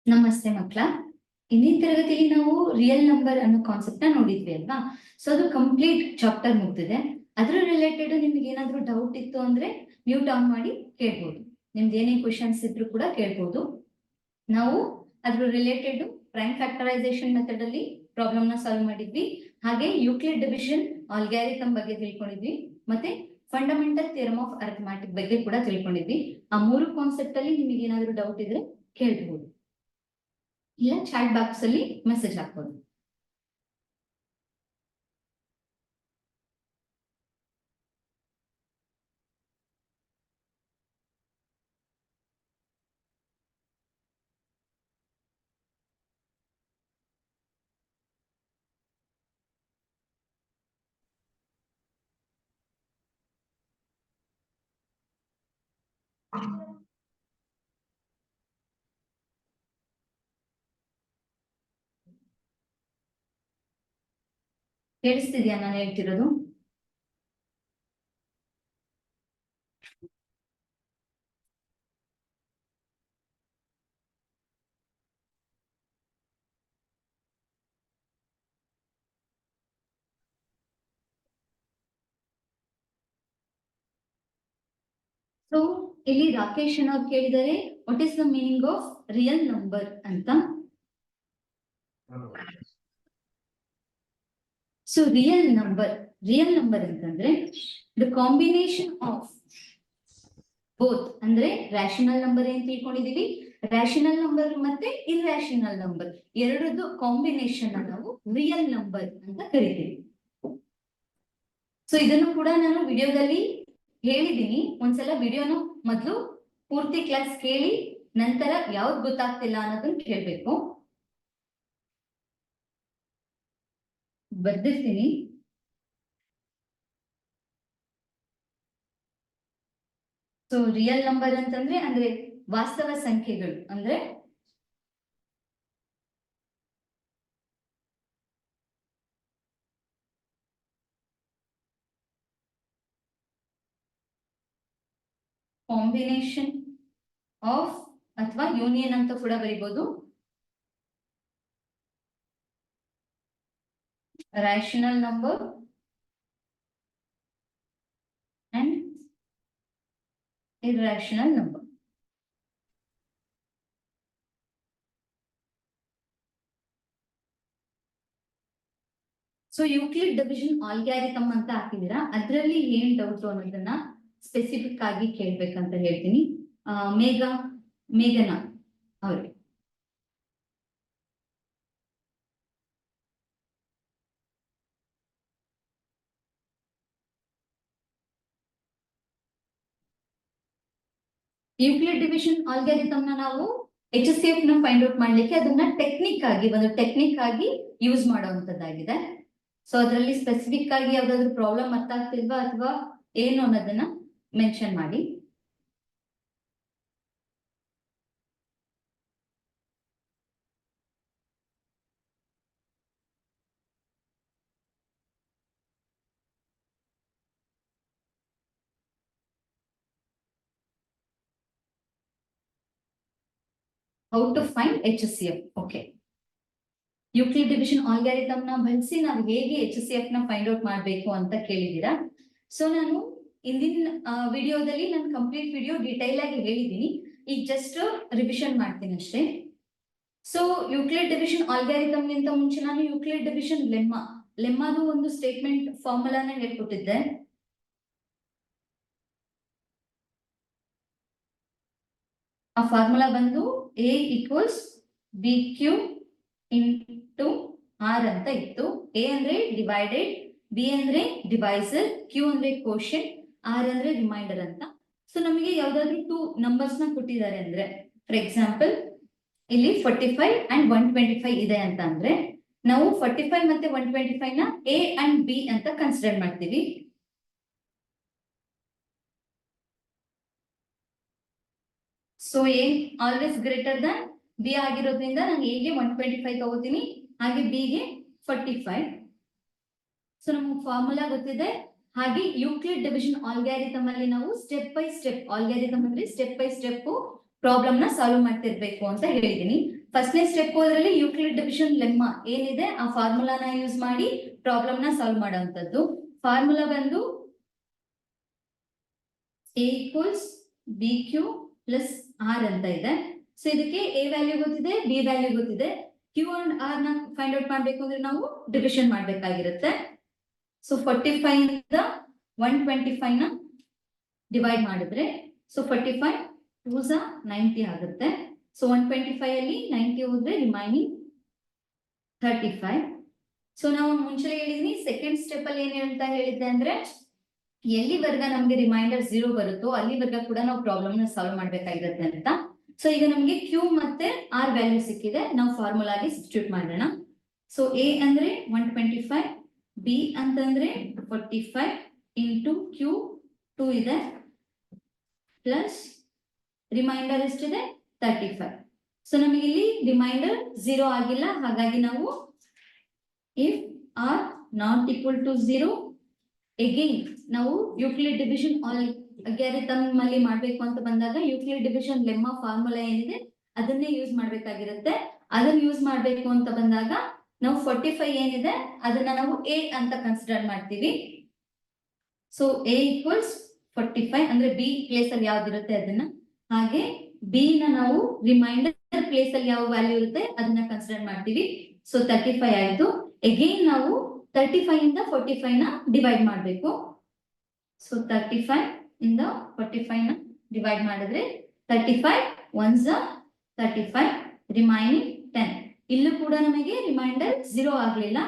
ನಮಸ್ತೆ ಮಕ್ಕಳ. ಇಂದಿನ ತರಗತಿಯಲ್ಲಿ ನಾವು ರಿಯಲ್ ನಂಬರ್ ಅನ್ನೋ ಕಾನ್ಸೆಪ್ಟ್ ನ ನೋಡಿದ್ವಿ ಅಲ್ವಾ. ಸೊ ಅದು ಕಂಪ್ಲೀಟ್ ಚಾಪ್ಟರ್ ಮುಗ್ದಿದೆ. ಅದ್ರ ರಿಲೇಟೆಡ್ ನಿಮ್ಗೆ ಏನಾದ್ರೂ ಡೌಟ್ ಇತ್ತು ಅಂದ್ರೆ ಮ್ಯೂಟ್ ಆನ್ ಮಾಡಿ ಕೇಳ್ಬೋದು. ನಿಮ್ದು ಏನೇ ಕ್ವಶನ್ಸ್ ಇದ್ರು ಕೂಡ ಕೇಳ್ಬೋದು. ನಾವು ಅದ್ರ ರಿಲೇಟೆಡ್ ಪ್ರೈಮ್ ಫ್ಯಾಕ್ಟರೈಸೇಷನ್ ಮೆಥಡ್ ಅಲ್ಲಿ ಪ್ರಾಬ್ಲಮ್ ನ ಸಾಲ್ವ್ ಮಾಡಿದ್ವಿ. ಹಾಗೆ ಯೂಕ್ಲಿಡ್ ಡಿವಿಷನ್ ಆಲ್ಗ್ಯಾರಿಥಮ್ ಬಗ್ಗೆ ತಿಳ್ಕೊಂಡಿದ್ವಿ. ಮತ್ತೆ ಫಂಡಮೆಂಟಲ್ ಥಿಯರಮ್ ಆಫ್ ಅರಿಥಮ್ಯಾಟಿಕ್ ಬಗ್ಗೆ ಕೂಡ ತಿಳ್ಕೊಂಡಿದ್ವಿ. ಆ ಮೂರು ಕಾನ್ಸೆಪ್ಟ್ ಅಲ್ಲಿ ನಿಮಗೆ ಏನಾದ್ರೂ ಡೌಟ್ ಇದ್ರೆ ಕೇಳ್ಬೋದು, ಇಲ್ಲ ಚಾಟ್ ಬಾಕ್ಸ್ ಅಲ್ಲಿ ಮೆಸೇಜ್ ಹಾಕ್ಬೋದು. ಕೇಳಿಸ್ತಿದ್ಯಾ ನಾನು ಹೇಳ್ತಿರೋದು? ಸೊ ಇಲ್ಲಿ ರಾಕೇಶ್ ಅವ್ರು ಕೇಳಿದರೆ what is the meaning of real number ಅಂತ. ಸೊ ರಿಯಲ್ ನಂಬರ್ ಅಂತಂದ್ರೆ ದ ಕಾಂಬಿನೇಷನ್ ಆಫ್ ಬೋತ್, ಅಂದ್ರೆ ರ್ಯಾಷನಲ್ ನಂಬರ್ ಏನ್ ತಿಳ್ಕೊಂಡಿದೀವಿ, ರ್ಯಾಷನಲ್ ನಂಬರ್ ಮತ್ತೆ ಇರ್ಯಾಷನಲ್ ನಂಬರ್ ಎರಡದ್ದು ಕಾಂಬಿನೇಷನ್ ನಾವು ರಿಯಲ್ ನಂಬರ್ ಅಂತ ಕರಿತೀವಿ. ಸೊ ಇದನ್ನು ಕೂಡ ನಾನು ವಿಡಿಯೋದಲ್ಲಿ ಹೇಳಿದ್ದೀನಿ. ಒಂದ್ಸಲ ವಿಡಿಯೋನ ಮೊದಲು ಪೂರ್ತಿ ಕ್ಲಾಸ್ ಕೇಳಿ ನಂತರ ಯಾವ್ದು ಗೊತ್ತಾಗ್ತಿಲ್ಲ ಅನ್ನೋದನ್ನ ಕೇಳ್ಬೇಕು. ಬರ್ದಿರ್ತೀನಿ. ಸೊ ರಿಯಲ್ ನಂಬರ್ ಅಂತಂದ್ರೆ ಅಂದ್ರೆ ವಾಸ್ತವ ಸಂಖ್ಯೆಗಳು, ಅಂದ್ರೆ ಕಾಂಬಿನೇಷನ್ ಆಫ್ ಅಥವಾ ಯೂನಿಯನ್ ಅಂತ ಕೂಡ ಬರೀಬಹುದು. Rational number and irrational number. So Euclid division algorithm ಅಂತ ಹಾಕಿದೀರಾ, ಅದರಲ್ಲಿ ಏನ್ ಡೌಟ್ ಅನ್ನೋದನ್ನ ಸ್ಪೆಸಿಫಿಕ್ ಆಗಿ ಕೇಳ್ಬೇಕಂತ ಹೇಳ್ತೀನಿ. ಮೇಘನಾ ಅವ್ರಿಗೆ. ಯೂಕ್ಲಿಡ್ ಡಿವಿಷನ್ ಆಲ್ಗ್ಯಾರಿಥಮ್ ನ ನಾವು HCF ನ ಫೈಂಡ್ ಔಟ್ ಮಾಡ್ಲಿಕ್ಕೆ ಅದನ್ನ ಒಂದು ಟೆಕ್ನಿಕ್ ಆಗಿ ಯೂಸ್ ಮಾಡುವಂತದ್ದಾಗಿದೆ. ಸೊ ಅದರಲ್ಲಿ ಸ್ಪೆಸಿಫಿಕ್ ಆಗಿ ಯಾವ್ದಾದ್ರು ಪ್ರಾಬ್ಲಮ್ ಅರ್ಥ ಆಗ್ತಿಲ್ವಾ ಅಥವಾ ಏನು ಅನ್ನೋದನ್ನ ಮೆನ್ಷನ್ ಮಾಡಿ. How to find HCF. Okay, Euclid division algorithm ನ ಬಳಸಿ ನಾವು ಹೇಗೆ HCF ನ ಫೈಂಡ್ ಔಟ್ ಮಾಡಬೇಕು ಅಂತ ಕೇಳಿದೀರಾ. ಸೊ ನಾನು ಇಂದಿನ ವಿಡಿಯೋದಲ್ಲಿ ನಾನು ಕಂಪ್ಲೀಟ್ ವಿಡಿಯೋ ಡೀಟೈಲ್ ಆಗಿ ಹೇಳಿದ್ದೀನಿ. ಈಗ ಜಸ್ಟ್ ರಿವಿಷನ್ ಮಾಡ್ತೀನಿ ಅಷ್ಟೇ. ಸೊ ಯೂಕ್ಲಿಡ್ ಡಿವಿಷನ್ ಆಲ್ಗ್ಯಾರಿಥಮ್ ಗಿಂತ ಮುಂಚೆ ನಾನು ಯೂಕ್ಲಿಡ್ ಡಿವಿಷನ್ ಲೆಮ್ಮಾದು ಒಂದು ಸ್ಟೇಟ್ಮೆಂಟ್ ಫಾರ್ಮುಲಾನ ಹೇಳ್ಕೊಟ್ಟಿದ್ದೆ. ಆ ಫಾರ್ಮುಲಾ ಬಂದು A = BQ ಇಂಟು R ಅಂತ ಇತ್ತು. A ಅಂದ್ರೆ ಡಿವೈಡೆಡ್, B ಅಂದ್ರೆ ಡಿವೈಸರ್, Q ಅಂದ್ರೆ ಕೋಶನ್, R ಅಂದ್ರೆ ರಿಮೈಂಡರ್ ಅಂತ. ಸೊ ನಮಗೆ ಯಾವ್ದಾದ್ರು 2 ನಂಬರ್ಸ್ ನ ಕೊಟ್ಟಿದ್ದಾರೆ ಅಂದ್ರೆ, ಫಾರ್ ಎಕ್ಸಾಂಪಲ್ ಇಲ್ಲಿ 45 and 125 ಇದೆ ಅಂತ ಅಂದ್ರೆ ನಾವು 45 ಮತ್ತೆ 125 ನ A and B ಅಂತ ಕನ್ಸಿಡರ್ ಮಾಡ್ತೀವಿ. So A always greater Dhan B ಆಗಿರೋದ್ರಿಂದ ನಾನು A ಗೆ 125 ತಗೋತೀನಿ, ಹಾಗೆ B ಗೆ 45. ಸೊ ನಮಗೆ ಫಾರ್ಮುಲಾ ಗೊತ್ತಿದೆ. ಹಾಗೆ ಯೂಕ್ಲಿಡ್ ಡಿವಿಷನ್ ಆಲ್ಗ್ಯಾರಿಥಮ್ ಅಲ್ಲಿ ನಾವು ಸ್ಟೆಪ್ ಬೈ ಸ್ಟೆಪ್, ಆಲ್ಗ್ಯಾರಿಥಮ್ ಅಂದ್ರೆ ಸ್ಟೆಪ್ ಬೈ ಸ್ಟೆಪ್ ಪ್ರಾಬ್ಲಮ್ ನ ಸಾಲ್ವ್ ಮಾಡ್ತಿರ್ಬೇಕು ಅಂತ ಹೇಳಿದೀನಿ. ಫಸ್ಟ್ನೇ ಸ್ಟೆಪ್ ಅದರಲ್ಲಿ ಯೂಕ್ಲಿಡ್ ಡಿವಿಷನ್ ಲೆಮ್ಮ ಏನಿದೆ ಆ ಫಾರ್ಮುಲಾನ ಯೂಸ್ ಮಾಡಿ ಪ್ರಾಬ್ಲಮ್ ನ ಸಾಲ್ವ್ ಮಾಡುವಂತದ್ದು. ಫಾರ್ಮುಲಾ ಬಂದು A equals BQ plus R ಅಂತ ಇದೆ. ಸೊ ಇದಕ್ಕೆ A ವ್ಯಾಲ್ಯೂ ಗೊತ್ತಿದೆ, B ವ್ಯಾಲ್ಯೂ ಗೊತ್ತಿದೆ. Q ಅಂಡ್ R ನ ಫೈಂಡ್ ಔಟ್ ಮಾಡ್ಬೇಕು ಅಂದ್ರೆ ನಾವು ಡಿವಿಷನ್ ಮಾಡ್ಬೇಕಾಗಿರುತ್ತೆ. ಸೊ 45 ಇಂದ 125 ನ ಡಿವೈಡ್ ಮಾಡಿದ್ರೆ ಸೊ 45 2s 90 ಆಗುತ್ತೆ. ಸೊ 125 ಅಲ್ಲಿ 90 ಹೋದ್ರೆ ರಿಮೈನಿಂಗ್ 35. ಸೊ ನಾವು ಮುಂಚೆ ಹೇಳಿದ್ವಿ ಸೆಕೆಂಡ್ ಸ್ಟೆಪ್ ಅಲ್ಲಿ ಏನ್ ಅಂತ ಹೇಳಿದ್ದೆ ಅಂದ್ರೆ ಎಲ್ಲಿವರೆಗ ನಮ್ಗೆ ರಿಮೈಂಡರ್ 0 ಬರುತ್ತೋ ಅಲ್ಲಿವರೆಗ ಕೂಡ ನಾವು ಪ್ರಾಬ್ಲಮ್ ನ ಸಾಲ್ವ್ ಮಾಡ್ಬೇಕಾಗಿರುತ್ತೆ ಅಂತ. ಸೊ ಈಗ ನಮ್ಗೆ Q ಮತ್ತೆ R ವ್ಯಾಲ್ಯೂ ಸಿಕ್ಕಿದೆ, ನಾವು ಫಾರ್ಮುಲಾಗೆ ಸಬ್ಸ್ಟಿಟ್ಯೂಟ್ ಮಾಡೋಣ. ಸೊ A ಅಂದ್ರೆ 125, B ಅಂತಂದ್ರೆ 45 ಇಂಟು Q 2 ಇದೆ ಪ್ಲಸ್ ರಿಮೈಂಡರ್ ಎಷ್ಟಿದೆ 35. ಸೊ ನಮಗೆ ಇಲ್ಲಿ ರಿಮೈಂಡರ್ 0 ಆಗಿಲ್ಲ, ಹಾಗಾಗಿ ನಾವು if R not equal to 0 again ನಾವು ಯೂಕ್ಲಿಡ್ ಡಿವಿಷನ್ ಅಲ್ಗಾರಿಥಮ್ ಅಲ್ಲಿ ಮಾಡ್ಬೇಕು ಅಂತ ಬಂದಾಗ ಯೂಕ್ಲಿಡ್ ಡಿವಿಷನ್ ಲೆಮ್ಮ ಫಾರ್ಮುಲಾ ಏನಿದೆ ಅದನ್ನೇ ಯೂಸ್ ಮಾಡ್ಬೇಕಾಗಿರುತ್ತೆ. ಅದನ್ನ ಯೂಸ್ ಮಾಡ್ಬೇಕು ಅಂತ ಬಂದಾಗ ನಾವು 45 ಏನಿದೆ ಅದನ್ನ ನಾವು A ಅಂತ ಕನ್ಸಿಡರ್ ಮಾಡ್ತೀವಿ. ಸೊ A ಈಕ್ವಲ್ಸ್ 45 ಅಂದ್ರೆ B ಪ್ಲೇಸ್ ಅಲ್ಲಿ ಯಾವ್ದಿರುತ್ತೆ ಅದನ್ನ, ಹಾಗೆ B ನ ನಾವು ರಿಮೈಂಡರ್ ಪ್ಲೇಸ್ ಅಲ್ಲಿ ಯಾವ ವ್ಯಾಲ್ಯೂ ಇರುತ್ತೆ ಅದನ್ನ ಕನ್ಸಿಡರ್ ಮಾಡ್ತೀವಿ. ಸೊ 35 ಆಯ್ತು. ಅಗೈನ್ ನಾವು 35 ಇಂದ 45 ನ ಡಿವೈಡ್ ಮಾಡಬೇಕು. ಸೊ 35 ಇಂದ 45 ನ ಡಿವೈಡ್ ಮಾಡಿದ್ರೆ 35 1s 35 ರಿಮೈನಿಂಗ್ 10. ಇಲ್ಲೂ ಕೂಡ ನಮಗೆ ರಿಮೈಂಡರ್ 0 ಆಗ್ಲಿಲ್ಲ.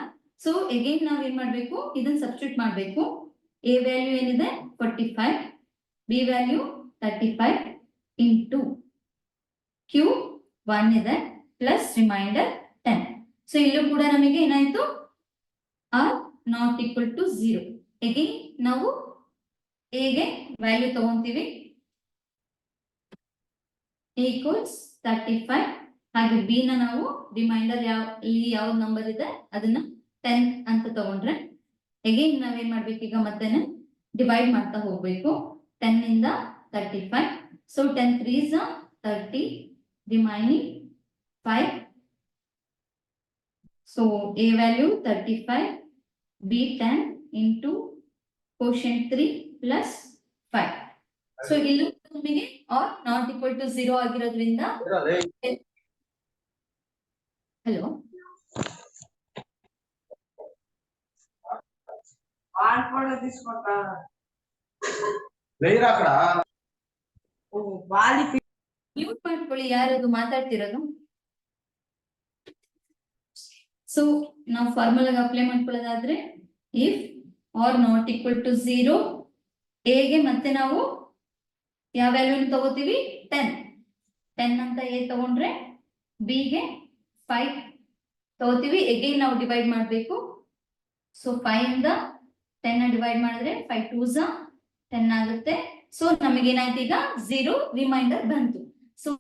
ಸೊ ಅಗೈನ್ ನಾವ್ ಏನ್ ಮಾಡ್ಬೇಕು, ಇದನ್ನ ಸಬ್ಸ್ಟಿಟ್ಯೂಟ್ ಮಾಡ್ಬೇಕು. A ವ್ಯಾಲ್ಯೂ ಏನಿದೆ 45, B ವ್ಯಾಲ್ಯೂ 35 ಇಂಟು Q 1 ಇದೆ ಪ್ಲಸ್ ರಿಮೈಂಡರ್ 10. ಸೊ ಇಲ್ಲೂ ಕೂಡ ನಮಗೆ ಏನಾಯ್ತು R not equal to 0. Again ನಾವು A ಗೆ ವ್ಯಾಲ್ಯೂ ತಗೊಂತೀವಿ, A ಈಕ್ವಲ್ಸ್ 35, ಹಾಗೆ B ನ ನಾವು ರಿಮೈಂಡರ್ ಯಾವ ನಂಬರ್ ಇದೆ ಅದನ್ನ 10 ಅಂತ ತಗೊಂಡ್ರೆ ಅಗೈನ್ ನಾವೇನ್ ಮಾಡ್ಬೇಕು, ಈಗ ಮತ್ತೆ ಡಿವೈಡ್ ಮಾಡ್ತಾ ಹೋಗ್ಬೇಕು. 10 ಇಂದ 35. So 10 3s 30 remaining 5. So A value 35, B 10 into quotient 3 plus 5. So ಇಲ್ಲೂ ನಮಗೆ ಆರ್ ನಾಟ್ ಈಕ್ವಲ್ ಟು 0 ಆಗಿರೋದ್ರಿಂದ ಹಲೋ ಮ್ಯೂಟ್ ಮಾಡ್ಕೊಳ್ಳಿ, ಯಾರದು ಮಾತಾಡ್ತಿರೋದು. ಸೊ ನಾವು ಫಾರ್ಮುಲಾಗ ಅಪ್ಲೈ ಮಾಡ್ಕೊಳ್ಳೋದಾದ್ರೆ if R not equal to 0, A ಗೆ ಮತ್ತೆ ನಾವು ಯಾವ ವ್ಯಾಲ್ಯೂ ತಗೋತೀವಿ 10 ಅಂತ A ತಗೊಂಡ್ರೆ B ಗೆ 5 ತಗೋತೀವಿ. ಅಗೈನ್ ನಾವು ಡಿವೈಡ್ ಮಾಡಬೇಕು. ಸೊ 5 ಇಂದ 10 ಡಿವೈಡ್ ಮಾಡಿದ್ರೆ 5 2s 10 ಆಗುತ್ತೆ. ಸೊ ನಮಗೆ ಏನಾಯ್ತು, ಈಗ 0 ರಿಮೈಂಡರ್ ಬಂತು. ಸೊ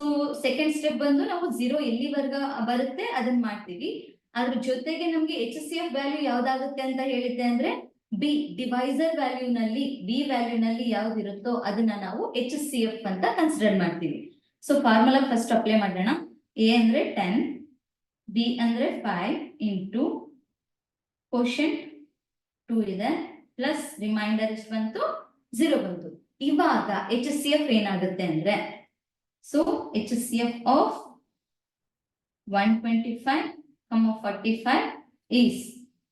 ಸೆಕೆಂಡ್ ಸ್ಟೆಪ್ ಬಂದು ನಾವು 0 ಎಲ್ಲಿವರೆಗ ಬರುತ್ತೆ ಅದನ್ನ ಮಾಡ್ತೀವಿ. ಅದ್ರ ಜೊತೆಗೆ ನಮ್ಗೆ HCF ವ್ಯಾಲ್ಯೂ ಯಾವ್ದಾಗುತ್ತೆ ಅಂತ ಹೇಳಿದ್ದೆ ಅಂದ್ರೆ B ಡಿವೈಸರ್ ವ್ಯಾಲ್ಯೂ ನಲ್ಲಿ B ವ್ಯಾಲ್ಯೂ ನಲ್ಲಿ ಯಾವ್ದಿರುತ್ತೋ ಅದನ್ನ ನಾವು HCF ಅಂತ ಕನ್ಸಿಡರ್ ಮಾಡ್ತೀವಿ. ಸೊ ಫಾರ್ಮುಲಾ ಫಸ್ಟ್ ಅಪ್ಲೈ ಮಾಡೋಣ. A ಅಂದ್ರೆ 10, B ಅಂದ್ರೆ 5 ಇಂಟು ಕೋಶೆಂಟ್ 2 ಇದೆ ಪ್ಲಸ್ ರಿಮೈಂಡರ್ ಎಷ್ಟು ಬಂತು 0 ಬಂತು. ಇವಾಗ HCF ಏನಾಗುತ್ತೆ ಅಂದ್ರೆ, ಸೊ HCF ಆಫ್ 125, 45 ಈಸ್,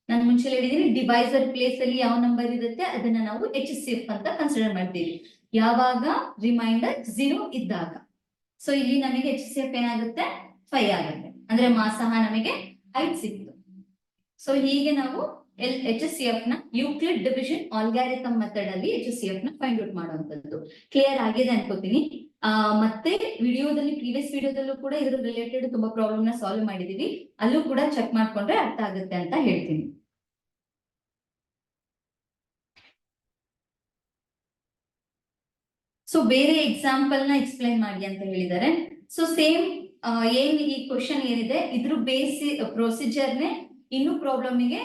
ನಾನು ಮುಂಚೆ ಹೇಳಿದೀನಿ ಡಿವೈಸರ್ ಪ್ಲೇಸ್ ಅಲ್ಲಿ ಯಾವ ನಂಬರ್ ಇರುತ್ತೆ ಅದನ್ನ ನಾವು HCF ಅಂತ ಕನ್ಸಿಡರ್ ಮಾಡ್ತೀವಿ ಯಾವಾಗ ರಿಮೈಂಡರ್ 0 ಇದ್ದಾಗ. ಸೊ ಇಲ್ಲಿ ನಮಗೆ HCF ಏನಾಗುತ್ತೆ 5 ಆಗುತ್ತೆ, ಅಂದ್ರೆ ಮಾಸಹ ನಮಗೆ 5 ಸಿಕ್ತು. ಸೊ ಹೀಗೆ ನಾವು HCF ನ ಯೂಕ್ಲಿಡ್ ಡಿವಿಷನ್ ಆಲ್ಗಾರಿಥಮ್ ಮೆಥಡ್ ಅಲ್ಲಿ HCF ನ ಫೈಂಡ್ ಔಟ್ ಮಾಡುವಂತದ್ದು. ಕ್ಲಿಯರ್ ಆಗಿದೆ ಅನ್ಕೋತೀನಿ. ಮತ್ತೆ ವಿಡಿಯೋದಲ್ಲಿ ಪ್ರೀವಿಯಸ್ ವಿಡಿಯೋದಲ್ಲೂ ಕೂಡ ಇದ್ರ ರಿಲೇಟೆಡ್ ತುಂಬಾ ಪ್ರಾಬ್ಲಮ್ ನ ಸಾಲ್ವ್ ಮಾಡಿದೀವಿ, ಅಲ್ಲೂ ಕೂಡ ಚೆಕ್ ಮಾಡ್ಕೊಂಡ್ರೆ ಅರ್ಥ ಆಗುತ್ತೆ ಅಂತ ಹೇಳ್ತೀನಿ. ಸೊ ಬೇರೆ ಎಕ್ಸಾಂಪಲ್ ನ ಎಕ್ಸ್ಪ್ಲೈನ್ ಮಾಡಿ ಅಂತ ಹೇಳಿದ್ದಾರೆ. ಸೊ ಸೇಮ್ ಏನ್ ಈ ಕ್ವಶನ್ ಏನಿದೆ ಇದ್ರ ಪ್ರೊಸೀಜರ್ನೆ ಇನ್ನು ಪ್ರಾಬ್ಲಮ್ಗೆ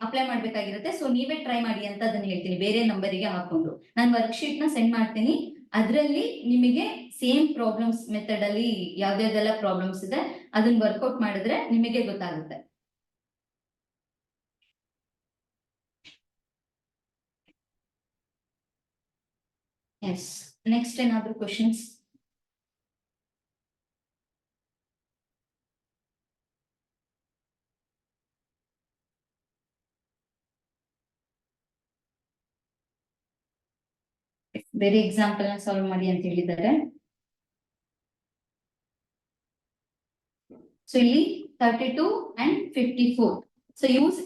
ಅಪ್ಲೈ ಮಾಡ್ಬೇಕಾಗಿರುತ್ತೆ. ಸೊ ನೀವೇ ಟ್ರೈ ಮಾಡಿ ಅಂತ ಅದನ್ನ ಹೇಳ್ತೀನಿ ಬೇರೆ ನಂಬರಿಗೆ ಹಾಕೊಂಡು. ನಾನು ವರ್ಕ್ ಶೀಟ್ ನ ಸೆಂಡ್ ಮಾಡ್ತೀನಿ, ಅದರಲ್ಲಿ ನಿಮಗೆ ಸೇಮ್ ಪ್ರಾಬ್ಲಮ್ಸ್ ಮೆಥಡ್ ಅಲ್ಲಿ ಯಾವ್ದಾವ್ದೆಲ್ಲ ಪ್ರಾಬ್ಲಮ್ಸ್ ಇದೆ ಅದನ್ನ ವರ್ಕೌಟ್ ಮಾಡಿದ್ರೆ ನಿಮಗೆ ಗೊತ್ತಾಗುತ್ತೆ. ಎಸ್, ನೆಕ್ಸ್ಟ್ ಏನಾದ್ರು ಕ್ವಶನ್ಸ್? ಬೇರೆ ಎಕ್ಸಾಂಪಲ್ ನ ಸಾಲ್ವ್ ಮಾಡಿ ಅಂತ ಹೇಳಿದ್ದಾರೆ. ಸೊ ಇಲ್ಲಿ 32 and 54. So use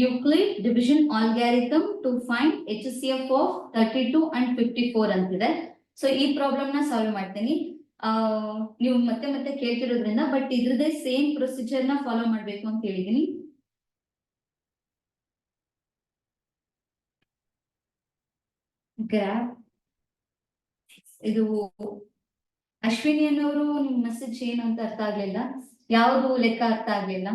Euclid division algorithm to find HCF of 32 and 54 ಅಂತಿದೆ. ಸೊ ಈ ಪ್ರಾಬ್ಲಮ್ ನ ಸಾಲ್ವ್ ಮಾಡ್ತೀನಿ. ನೀವು ಮತ್ತೆ ಮತ್ತೆ ಕೇಳ್ತಿರೋದ್ರಿಂದ ಬಟ್ ಇದ್ರದೇ ಸೇಮ್ ಪ್ರೊಸೀಜರ್ ನ ಫಾಲೋ ಮಾಡ್ಬೇಕು ಅಂತ ಹೇಳಿದೀನಿ. ಗ್ರಾಫ್ ಇದು ಅಶ್ವಿನಿ ಅನ್ನೋರು ನಿಮ್ ಮೆಸೇಜ್ ಏನು ಅಂತ ಅರ್ಥ ಆಗ್ಲಿಲ್ಲ. ಯಾವುದು ಲೆಕ್ಕ ಅರ್ಥ ಆಗ್ಲಿಲ್ಲ?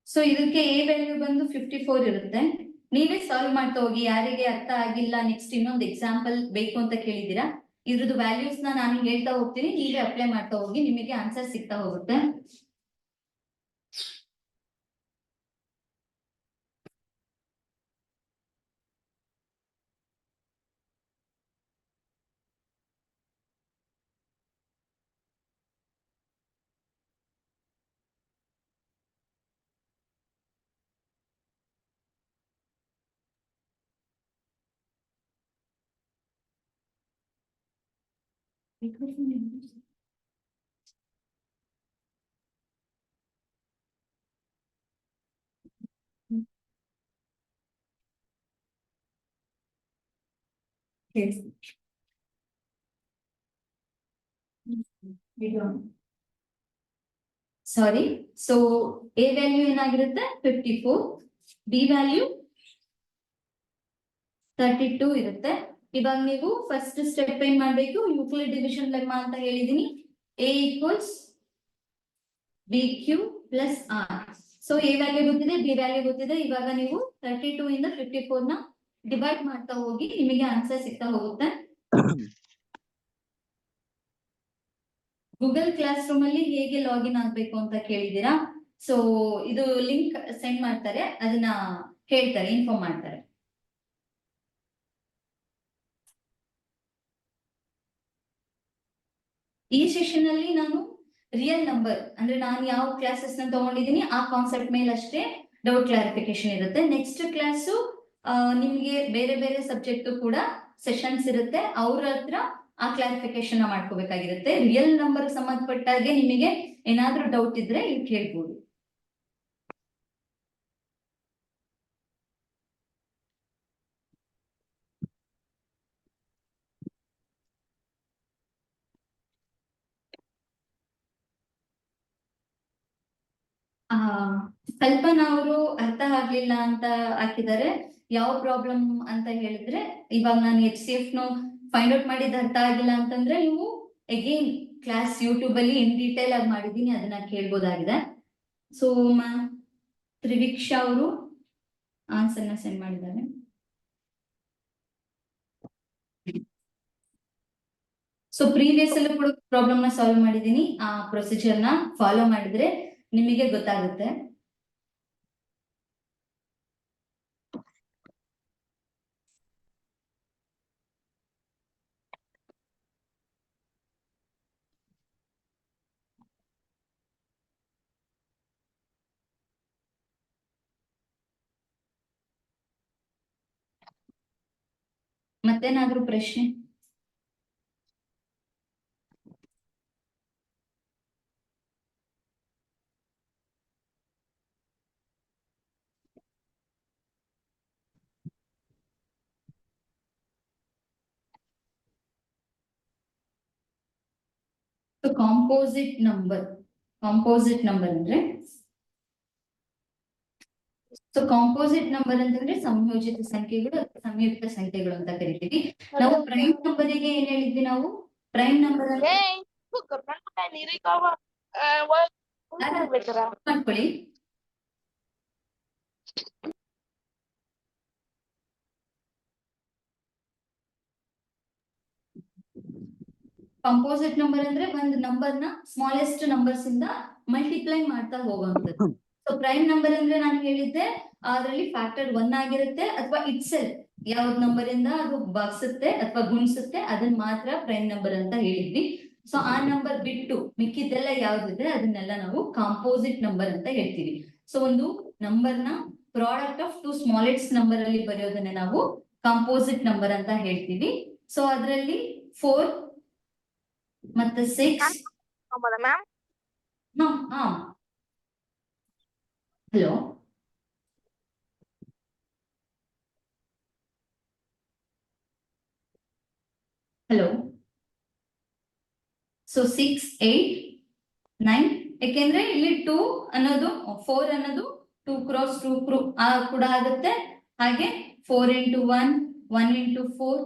ಸೊ ಇದಕ್ಕೆ ಎ ವ್ಯಾಲ್ಯೂ ಬಂದು 54 ಇರುತ್ತೆ. ನೀವೇ ಸಾಲ್ವ್ ಮಾಡ್ತಾ ಹೋಗಿ. ಯಾರಿಗೆ ಅರ್ಥ ಆಗಿಲ್ಲ, ನೆಕ್ಸ್ಟ್ ಇನ್ನೊಂದು ಎಕ್ಸಾಂಪಲ್ ಬೇಕು ಅಂತ ಕೇಳಿದೀರಾ, ಇದ್ರದ್ದು ವ್ಯಾಲ್ಯೂಸ್ ನಾನು ಹೇಳ್ತಾ ಹೋಗ್ತೀನಿ, ನೀವೇ ಅಪ್ಲೈ ಮಾಡ್ತಾ ಹೋಗಿ, ನಿಮಗೆ ಆನ್ಸರ್ ಸಿಗ್ತಾ ಹೋಗುತ್ತೆ. ಸಾರಿ. ಸೊ ಎ ವ್ಯಾಲ್ಯೂ ಏನಾಗಿರುತ್ತೆ 54, ಬಿ ವ್ಯಾಲ್ಯೂ 32 ಇರುತ್ತೆ. ಇವಾಗ ನೀವು ಫಸ್ಟ್ ಸ್ಟೆಪ್ ಏನ್ ಮಾಡ್ಬೇಕು, ಯೂಕ್ಲಿಡ್ ಡಿವಿಷನ್ ಲೆಮ್ಮ ಅಂತ ಹೇಳಿದೀನಿ. A equals B Q plus R. So A value ಗೊತ್ತಿದೆ, ಬಿ ವ್ಯಾಲ್ಯೂ ಗೊತ್ತಿದೆ. ಇವಾಗ ನೀವು 32 ಇಂದ 54 ನ ಡಿವೈಡ್ ಮಾಡ್ತಾ ಹೋಗಿ, ನಿಮಗೆ ಆನ್ಸರ್ ಸಿಗ್ತಾ ಹೋಗುತ್ತೆ. ಗೂಗಲ್ ಕ್ಲಾಸ್ ರೂಮ್ ಅಲ್ಲಿ ಹೇಗೆ ಲಾಗಿನ್ ಆಗ್ಬೇಕು ಅಂತ ಕೇಳಿದೀರಾ. ಸೊ ಇದು ಲಿಂಕ್ ಸೆಂಡ್ ಮಾಡ್ತಾರೆ, ಅದನ್ನ ಹೇಳ್ತಾರೆ, ಇನ್ಫಾರ್ಮ್ ಮಾಡ್ತಾರೆ. ಈ ಸೆಷನ್ ಅಲ್ಲಿ ನಾನು ರಿಯಲ್ ನಂಬರ್ ಅಂದ್ರೆ ನಾನು ಯಾವ ಕ್ಲಾಸಸ್ ನ ತಗೊಂಡಿದ್ದೀನಿ ಆ ಕಾನ್ಸೆಪ್ಟ್ ಮೇಲೆ ಅಷ್ಟೇ ಡೌಟ್ ಕ್ಲಾರಿಫಿಕೇಶನ್ ಇರುತ್ತೆ. ನೆಕ್ಸ್ಟ್ ಕ್ಲಾಸು ನಿಮ್ಗೆ ಬೇರೆ ಬೇರೆ ಸಬ್ಜೆಕ್ಟ್ ಕೂಡ ಸೆಷನ್ಸ್ ಇರುತ್ತೆ, ಅವ್ರ ಹತ್ರ ಆ ಕ್ಲಾರಿಫಿಕೇಶನ್ ಮಾಡ್ಕೋಬೇಕಾಗಿರುತ್ತೆ. ರಿಯಲ್ ನಂಬರ್ ಸಂಬಂಧಪಟ್ಟಾಗೆ ನಿಮಗೆ ಏನಾದ್ರೂ ಡೌಟ್ ಇದ್ರೆ ಇಲ್ಲಿ ಕೇಳ್ಬೋದು. ಕಲ್ಪನಾ ಅವರು ಅರ್ಥ ಆಗ್ಲಿಲ್ಲ ಅಂತ ಹಾಕಿದ್ದಾರೆ. ಯಾವ ಪ್ರಾಬ್ಲಮ್ ಅಂತ ಹೇಳಿದ್ರೆ, ಇವಾಗ ನಾನು HCF ನು ಫೈಂಡ್ ಔಟ್ ಮಾಡಿದ್ದು ಅರ್ಥ ಆಗಿಲ್ಲ ಅಂತಂದ್ರೆ ನೀವು ಅಗೇನ್ ಕ್ಲಾಸ್ ಯೂಟ್ಯೂಬ್ ಅಲ್ಲಿ ಇನ್ ಡೀಟೇಲ್ ಆಗಿ ಮಾಡಿದೀನಿ, ಅದನ್ನ ಕೇಳ್ಬೋದಾಗಿದೆ. ಸೊ ತ್ರಿವಿಕ್ಷಾ ಅವರು ಆನ್ಸರ್ ನ ಸೆಂಡ್ ಮಾಡಿದ್ದಾರೆ. ಸೊ ಪ್ರೀವಿಯಸ್ ಅಲ್ಲೂ ಕೂಡ ಪ್ರಾಬ್ಲಮ್ ನ ಸಾಲ್ವ್ ಮಾಡಿದೀನಿ. ಆ ಪ್ರೊಸೀಜರ್ ನ ಫಾಲೋ ಮಾಡಿದ್ರೆ ನಿಮಗೆ ಗೊತ್ತಾಗುತ್ತೆ. ಮತ್ತೇನಾದ್ರೂ ಪ್ರಶ್ನೆ? ಕಾಂಪೋಸಿಟ್ ನಂಬರ್ ಅಂದ್ರೆ ಕಾಂಪೋಸಿಟ್ ನಂಬರ್ ಅಂತಂದ್ರೆ ಸಂಯೋಜಿತ ಸಂಖ್ಯೆಗಳು, ಸಂಯುಕ್ತ ಸಂಖ್ಯೆಗಳು ಅಂತ ಕರಿತೀವಿ ನಾವು. ಪ್ರೈಮ್ ನಂಬರಿಗೆ ಏನ್ ಹೇಳಿದ್ವಿ ನಾವು? ಪ್ರೈಮ್ ನಂಬರ್ ಮಾಡ್ಕೊಳ್ಳಿ. ಕಾಂಪೋಸಿಟ್ ನಂಬರ್ ಅಂದ್ರೆ ಒಂದು ನಂಬರ್ ನ ಸ್ಮಾಲೆಸ್ಟ್ ನಂಬರ್ಸ್ ಇಂದ ಮಲ್ಟಿಪ್ಲೈ ಮಾಡ್ತಾ ಹೋಗುವಂಥದ್ದು. ಸೊ ಪ್ರೈಮ್ ನಂಬರ್ ಅಂದ್ರೆ ನಾನು ಹೇಳಿದ್ದೆ ಅದರಲ್ಲಿ ಫ್ಯಾಕ್ಟರ್ 1 ಆಗಿರುತ್ತೆ ಅಥವಾ ಇಟ್ಸೆಲ್ಫ್ ಯಾವ್ದು ನಂಬರ್ ಇಂದ ಅದು ಭಾಗಿಸುತ್ತೆ ಅಥವಾ ಗುಣಿಸುತ್ತೆ ಅದನ್ನ ಮಾತ್ರ ಪ್ರೈಮ್ ನಂಬರ್ ಅಂತ ಹೇಳಿದ್ವಿ. ಸೊ ಆ ನಂಬರ್ ಬಿಟ್ಟು ಮಿಕ್ಕಿದ್ದೆಲ್ಲ ಯಾವ್ದಿದೆ ಅದನ್ನೆಲ್ಲ ನಾವು ಕಾಂಪೋಸಿಟ್ ನಂಬರ್ ಅಂತ ಹೇಳ್ತೀವಿ. ಸೊ ಒಂದು ನಂಬರ್ ನ ಪ್ರಾಡಕ್ಟ್ ಆಫ್ 2 ಸ್ಮಾಲೆಸ್ಟ್ ನಂಬರ್ ಅಲ್ಲಿ ಬರೆಯೋದನ್ನ ನಾವು ಕಾಂಪೋಸಿಟ್ ನಂಬರ್ ಅಂತ ಹೇಳ್ತೀವಿ. ಸೊ ಅದರಲ್ಲಿ 4 ಮತ್ತೆ 6 ಮ್ಯಾಮ್. ಹಲೋ ಹಲೋ ಸೊ 6, 8, 9 ಯಾಕೆಂದ್ರೆ ಇಲ್ಲಿ 2 ಅನ್ನೋದು 4 ಅನ್ನೋದು 2 ಕ್ರಾಸ್ 2 ಕೂಡ ಆಗುತ್ತೆ. ಹಾಗೆ 4 into 1, 1 into 4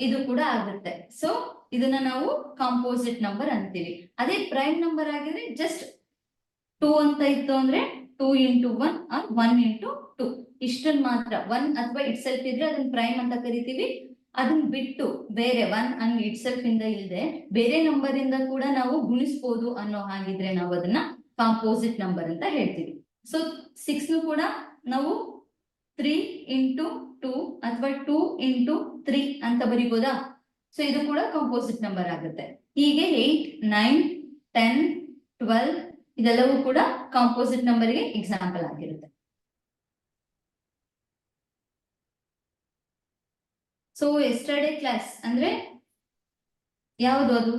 ಇದು ಕೂಡ ಆಗುತ್ತೆ. ಸೊ ಇದನ್ನ ನಾವು ಕಾಂಪೋಸಿಟ್ ನಂಬರ್ ಅಂತೀವಿ. ಅದೇ ಪ್ರೈಮ್ ನಂಬರ್ ಆಗಿದ್ರೆ ಜಸ್ಟ್ 2 ಅಂತ ಇತ್ತು ಅಂದ್ರೆ 2 into 1 or 1 into 2 ಇಷ್ಟನ್ ಮಾತ್ರ. 1 ಅಥವಾ ಇಟ್ ಸೆಲ್ಫ್ ಇದ್ರೆ ಅದನ್ನ ಪ್ರೈಮ್ ಅಂತ ಕರಿತೀವಿ. ಅದನ್ನ ಬಿಟ್ಟು ಬೇರೆ 1 ಅಂಡ್ ಇಟ್ ಸೆಲ್ಫ್ ಇಂದ ಇಲ್ಲದೆ ಬೇರೆ ನಂಬರ್ ಇಂದ ಕೂಡ ನಾವು ಗುಣಿಸಬಹುದು ಅನ್ನೋ ಹಾಗಿದ್ರೆ ನಾವು ಅದನ್ನ ಕಾಂಪೋಸಿಟ್ ನಂಬರ್ ಅಂತ ಹೇಳ್ತೀವಿ. ಸೊ 6 ಕೂಡ ನಾವು 3 into 2 ಅಥವಾ 2 into 3 ಅಂತ ಬರಿಬೋದಾ? ಸೊ ಇದು ಕೂಡ ಕಾಂಪೋಸಿಟ್ ನಂಬರ್ ಆಗುತ್ತೆ. ಹೀಗೆ 8, 9, 10, 12 ಇದೆಲ್ಲವೂ ಕೂಡ ಕಾಂಪೋಸಿಟ್ ನಂಬರ್ಗೆ ಎಕ್ಸಾಂಪಲ್ ಆಗಿರುತ್ತೆ. ಸೊ ಎಸ್ಟರ್ಡೇ ಕ್ಲಾಸ್ ಅಂದ್ರೆ ಯಾವುದು? ಅದು